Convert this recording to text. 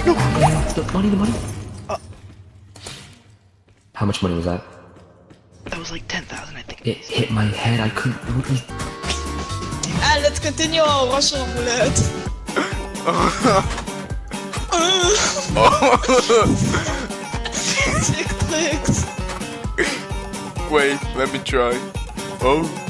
The money. How much money was that? That was like 10,000, I think. It hit my head. I couldn't. Ah, let's continue our Russian roulette. Tick tricks. Wait, let me try. Oh.